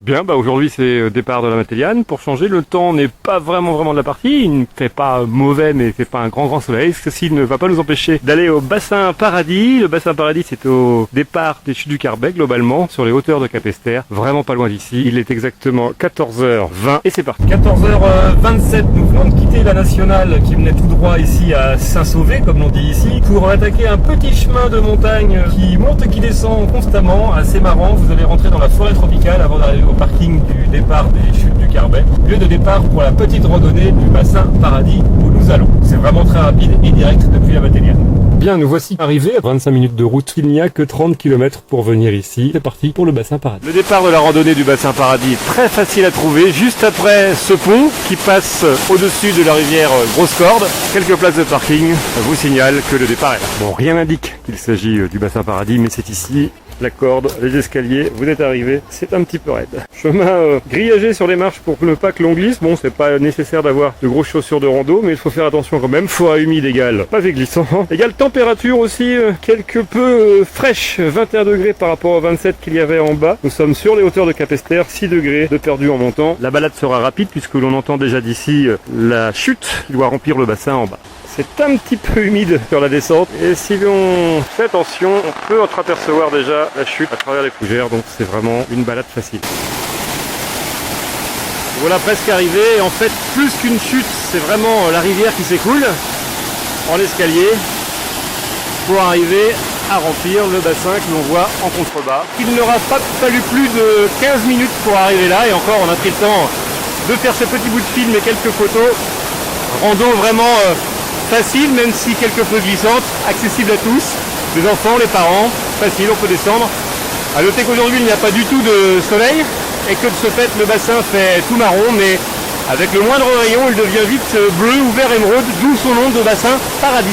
Bien, aujourd'hui c'est départ de la Matéliane. Pour changer, le temps n'est pas vraiment de la partie. Il ne fait pas mauvais, mais c'est pas un grand soleil. Ceci ne va pas nous empêcher d'aller au bassin Paradis. Le bassin Paradis, c'est au départ des chutes du Carbet, globalement, sur les hauteurs de Capesterre. Vraiment pas loin d'ici. Il est exactement 14h20 et c'est parti. 14h27, nous venons de quitter la nationale qui venait tout droit ici à Saint-Sauvé, comme l'on dit ici, pour attaquer un petit chemin de montagne qui monte et qui descend constamment. Assez marrant. Vous allez rentrer dans la forêt tropicale avant d'arriver au parking du départ des chutes du Carbet, lieu de départ pour la petite randonnée du bassin Paradis où nous allons. C'est vraiment très rapide et direct depuis la Matéliane. Bien, nous voici arrivés à 25 minutes de route. Il n'y a que 30 km pour venir ici. C'est parti pour le bassin Paradis. Le départ de la randonnée du bassin Paradis est très facile à trouver, juste après ce pont qui passe au-dessus de la rivière Grosse Corde. Quelques places de parking vous signalent que le départ est là. Bon, rien n'indique qu'il s'agit du bassin Paradis, mais c'est ici. La corde, les escaliers, vous êtes arrivés, c'est un petit peu raide. Chemin grillagé sur les marches pour ne pas que l'on glisse. Bon, c'est pas nécessaire d'avoir de grosses chaussures de rando, mais il faut faire attention quand même. Forêt humide égale pavé glissant. Égale température aussi quelque peu fraîche, 21 degrés par rapport aux 27 qu'il y avait en bas. Nous sommes sur les hauteurs de Capesterre, 6 degrés de perdu en montant. La balade sera rapide puisque l'on entend déjà d'ici la chute qui doit remplir le bassin en bas. C'est un petit peu humide sur la descente et si l'on fait attention, on peut entreapercevoir déjà la chute à travers les fougères, donc c'est vraiment une balade facile. Voilà presque arrivé, en fait plus qu'une chute, c'est vraiment la rivière qui s'écoule en escalier pour arriver à remplir le bassin que l'on voit en contrebas. Il n'aura pas fallu plus de 15 minutes pour arriver là et encore on a pris le temps de faire ce petit bout de film et quelques photos. Rando vraiment facile, même si quelque peu glissante, accessible à tous, les enfants, les parents, facile, on peut descendre. A noter qu'aujourd'hui il n'y a pas du tout de soleil et que de ce fait le bassin fait tout marron, mais avec le moindre rayon il devient vite bleu ou vert émeraude, d'où son nom de bassin Paradis.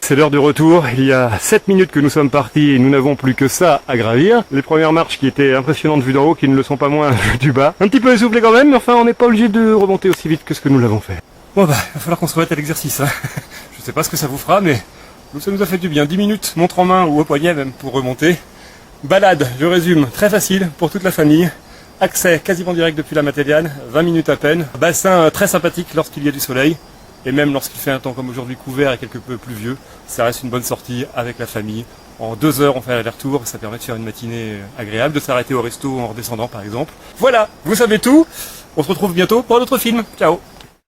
C'est l'heure du retour, il y a 7 minutes que nous sommes partis et nous n'avons plus que ça à gravir. Les premières marches qui étaient impressionnantes vues d'en haut, qui ne le sont pas moins du bas. Un petit peu essoufflé quand même, mais enfin on n'est pas obligé de remonter aussi vite que ce que nous l'avons fait. Bon bah, il va falloir qu'on se remette à l'exercice. Hein. Je sais pas ce que ça vous fera, mais nous ça nous a fait du bien. 10 minutes, montre en main ou au poignet même pour remonter. Balade, je résume, très facile pour toute la famille. Accès quasiment direct depuis la Matéliane, 20 minutes à peine. Bassin très sympathique lorsqu'il y a du soleil. Et même lorsqu'il fait un temps comme aujourd'hui couvert et quelque peu pluvieux, ça reste une bonne sortie avec la famille. En 2 heures, on fait l'aller-retour et ça permet de faire une matinée agréable, de s'arrêter au resto en redescendant par exemple. Voilà, vous savez tout. On se retrouve bientôt pour un autre film. Ciao.